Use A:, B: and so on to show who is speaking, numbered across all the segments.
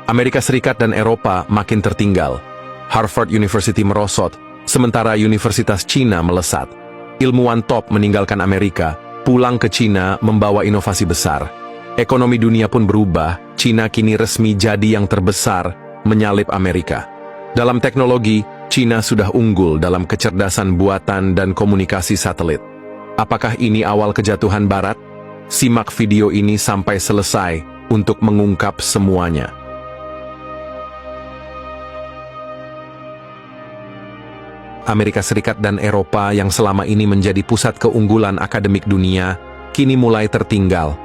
A: Amerika Serikat dan Eropa makin tertinggal. Harvard University merosot, sementara Universitas Cina melesat. Ilmuwan top meninggalkan Amerika, pulang ke Cina membawa inovasi besar. Ekonomi dunia pun berubah, Cina kini resmi jadi yang terbesar, menyalip Amerika. Dalam teknologi, Cina sudah unggul dalam kecerdasan buatan dan komunikasi satelit. Apakah ini awal kejatuhan Barat? Simak video ini sampai selesai untuk mengungkap semuanya. Amerika Serikat dan Eropa yang selama ini menjadi pusat keunggulan akademik dunia, kini mulai tertinggal.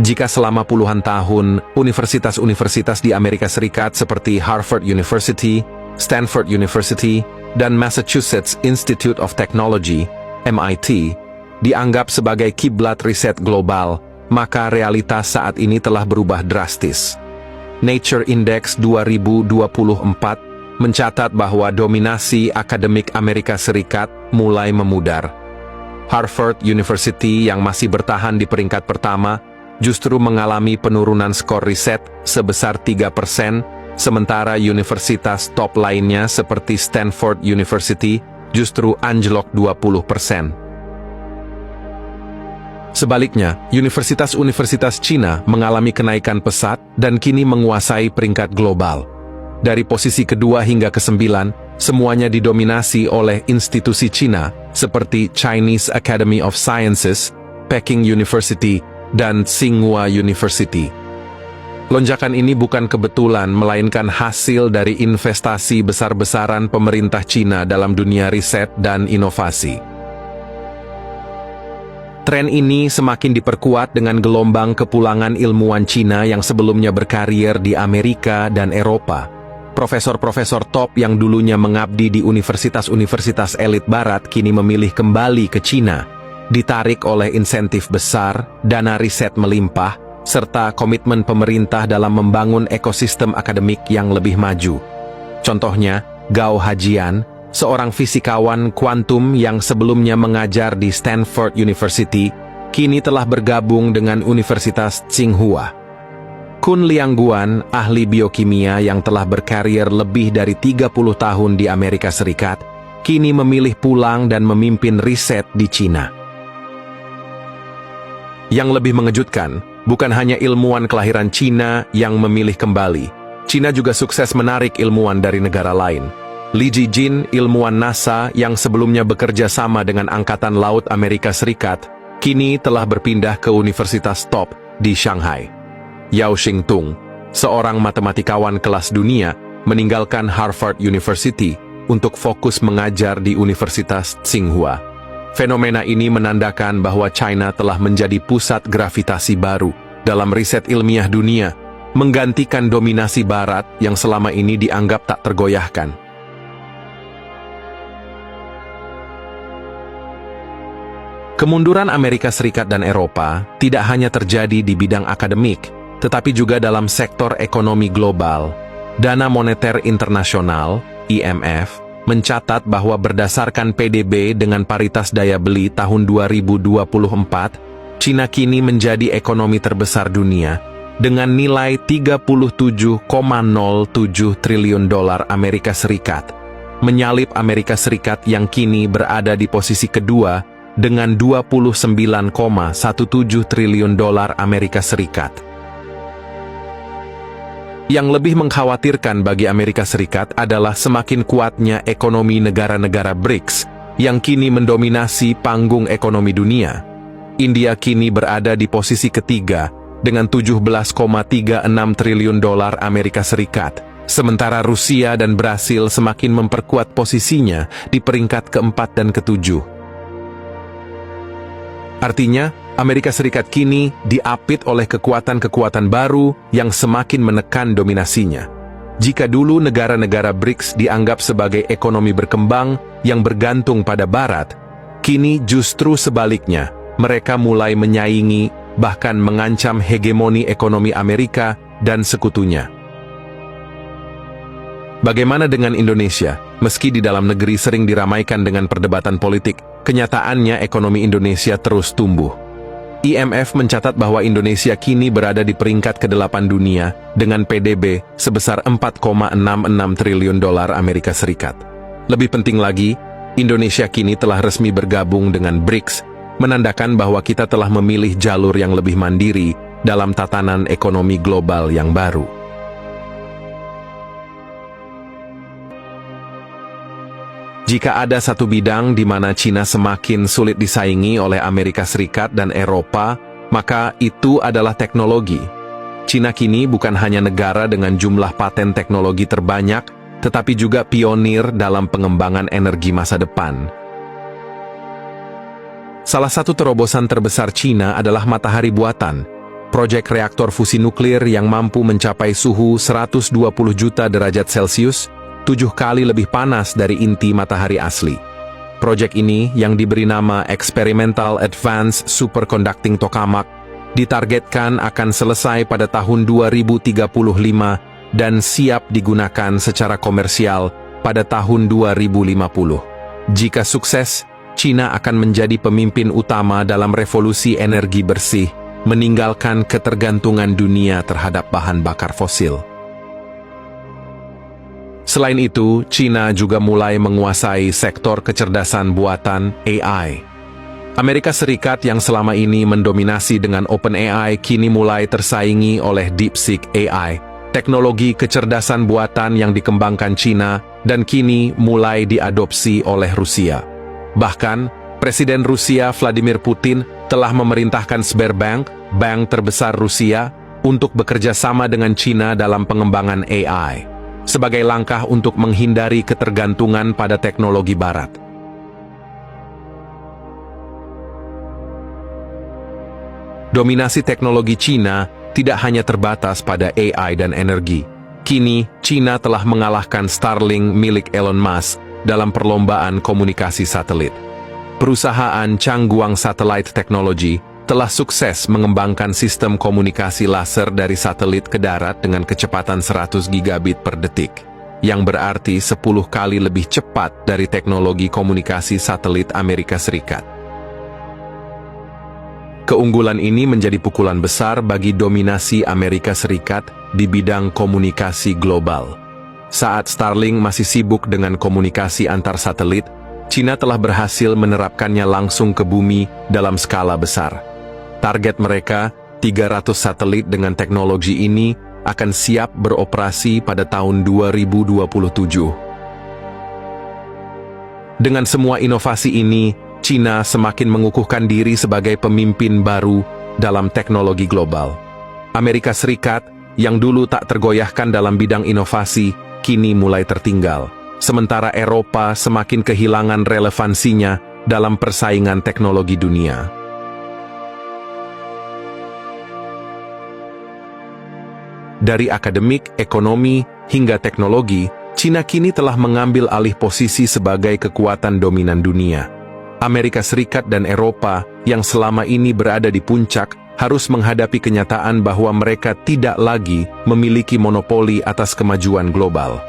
A: Jika selama puluhan tahun, universitas-universitas di Amerika Serikat seperti Harvard University, Stanford University, dan Massachusetts Institute of Technology, MIT, dianggap sebagai kiblat riset global, maka realitas saat ini telah berubah drastis. Nature Index 2024 mencatat bahwa dominasi akademik Amerika Serikat mulai memudar. Harvard University yang masih bertahan di peringkat pertama justru mengalami penurunan skor riset sebesar 3%, sementara universitas top lainnya seperti Stanford University justru anjlok 20%. Sebaliknya, universitas-universitas Cina mengalami kenaikan pesat dan kini menguasai peringkat global. Dari posisi kedua hingga ke-9, semuanya didominasi oleh institusi Cina seperti Chinese Academy of Sciences, Peking University, dan Tsinghua University. Lonjakan ini bukan kebetulan, melainkan hasil dari investasi besar-besaran pemerintah Cina dalam dunia riset dan inovasi. Tren ini semakin diperkuat dengan gelombang kepulangan ilmuwan Cina yang sebelumnya berkarier di Amerika dan Eropa. Profesor-profesor top yang dulunya mengabdi di universitas-universitas elit Barat kini memilih kembali ke Cina, ditarik oleh insentif besar, dana riset melimpah, serta komitmen pemerintah dalam membangun ekosistem akademik yang lebih maju. Contohnya, Gao Hajian, seorang fisikawan kuantum yang sebelumnya mengajar di Stanford University, kini telah bergabung dengan Universitas Tsinghua. Kun Liangguan, ahli biokimia yang telah berkarier lebih dari 30 tahun di Amerika Serikat, kini memilih pulang dan memimpin riset di Cina. Yang lebih mengejutkan, bukan hanya ilmuwan kelahiran Cina yang memilih kembali. Cina juga sukses menarik ilmuwan dari negara lain. Li Jijin, ilmuwan NASA yang sebelumnya bekerja sama dengan Angkatan Laut Amerika Serikat, kini telah berpindah ke universitas top di Shanghai. Yao Xingtung, seorang matematikawan kelas dunia, meninggalkan Harvard University untuk fokus mengajar di Universitas Tsinghua. Fenomena ini menandakan bahwa China telah menjadi pusat gravitasi baru dalam riset ilmiah dunia, menggantikan dominasi Barat yang selama ini dianggap tak tergoyahkan. Kemunduran Amerika Serikat dan Eropa tidak hanya terjadi di bidang akademik, tetapi juga dalam sektor ekonomi global. Dana Moneter Internasional, IMF, mencatat bahwa berdasarkan PDB dengan paritas daya beli tahun 2024, Cina kini menjadi ekonomi terbesar dunia dengan nilai 37,07 triliun dolar Amerika Serikat, menyalip Amerika Serikat yang kini berada di posisi kedua dengan 29,17 triliun dolar Amerika Serikat. Yang lebih mengkhawatirkan bagi Amerika Serikat adalah semakin kuatnya ekonomi negara-negara BRICS yang kini mendominasi panggung ekonomi dunia. India kini berada di posisi ketiga dengan 17,36 triliun dolar Amerika Serikat, sementara Rusia dan Brasil semakin memperkuat posisinya di peringkat keempat dan ketujuh. Artinya, Amerika Serikat kini diapit oleh kekuatan-kekuatan baru yang semakin menekan dominasinya. Jika dulu negara-negara BRICS dianggap sebagai ekonomi berkembang yang bergantung pada Barat, kini justru sebaliknya, mereka mulai menyaingi, bahkan mengancam hegemoni ekonomi Amerika dan sekutunya. Bagaimana dengan Indonesia? Meski di dalam negeri sering diramaikan dengan perdebatan politik, kenyataannya ekonomi Indonesia terus tumbuh. IMF mencatat bahwa Indonesia kini berada di peringkat ke-8 dunia dengan PDB sebesar 4,66 triliun dolar Amerika Serikat. Lebih penting lagi, Indonesia kini telah resmi bergabung dengan BRICS, menandakan bahwa kita telah memilih jalur yang lebih mandiri dalam tatanan ekonomi global yang baru. Jika ada satu bidang di mana Cina semakin sulit disaingi oleh Amerika Serikat dan Eropa, maka itu adalah teknologi. Cina kini bukan hanya negara dengan jumlah paten teknologi terbanyak, tetapi juga pionir dalam pengembangan energi masa depan. Salah satu terobosan terbesar Cina adalah matahari buatan, proyek reaktor fusi nuklir yang mampu mencapai suhu 120 juta derajat Celcius, 7 kali lebih panas dari inti matahari asli. Proyek ini, yang diberi nama Experimental Advanced Superconducting Tokamak, ditargetkan akan selesai pada tahun 2035 dan siap digunakan secara komersial pada tahun 2050. Jika sukses, Cina akan menjadi pemimpin utama dalam revolusi energi bersih, meninggalkan ketergantungan dunia terhadap bahan bakar fosil. Selain itu, Cina juga mulai menguasai sektor kecerdasan buatan AI. Amerika Serikat yang selama ini mendominasi dengan OpenAI kini mulai tersaingi oleh DeepSeek AI, teknologi kecerdasan buatan yang dikembangkan Cina dan kini mulai diadopsi oleh Rusia. Bahkan, Presiden Rusia Vladimir Putin telah memerintahkan Sberbank, bank terbesar Rusia, untuk bekerja sama dengan Cina dalam pengembangan AI, sebagai langkah untuk menghindari ketergantungan pada teknologi barat. Dominasi teknologi Cina tidak hanya terbatas pada AI dan energi. Kini, Cina telah mengalahkan Starlink milik Elon Musk dalam perlombaan komunikasi satelit. Perusahaan Changguang Satellite Technology telah sukses mengembangkan sistem komunikasi laser dari satelit ke darat dengan kecepatan 100 gigabit per detik, yang berarti 10 kali lebih cepat dari teknologi komunikasi satelit Amerika Serikat. Keunggulan ini menjadi pukulan besar bagi dominasi Amerika Serikat di bidang komunikasi global. Saat Starlink masih sibuk dengan komunikasi antar satelit, Cina telah berhasil menerapkannya langsung ke bumi dalam skala besar. Target mereka, 300 satelit dengan teknologi ini akan siap beroperasi pada tahun 2027. Dengan semua inovasi ini, Cina semakin mengukuhkan diri sebagai pemimpin baru dalam teknologi global. Amerika Serikat, yang dulu tak tergoyahkan dalam bidang inovasi, kini mulai tertinggal. Sementara Eropa semakin kehilangan relevansinya dalam persaingan teknologi dunia. Dari akademik, ekonomi, hingga teknologi, Cina kini telah mengambil alih posisi sebagai kekuatan dominan dunia. Amerika Serikat dan Eropa yang selama ini berada di puncak harus menghadapi kenyataan bahwa mereka tidak lagi memiliki monopoli atas kemajuan global.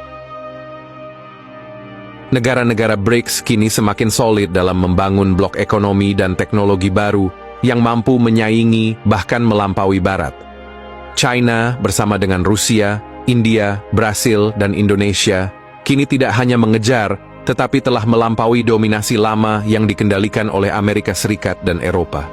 A: Negara-negara BRICS kini semakin solid dalam membangun blok ekonomi dan teknologi baru yang mampu menyaingi bahkan melampaui Barat. China bersama dengan Rusia, India, Brasil, dan Indonesia kini tidak hanya mengejar, tetapi telah melampaui dominasi lama yang dikendalikan oleh Amerika Serikat dan Eropa.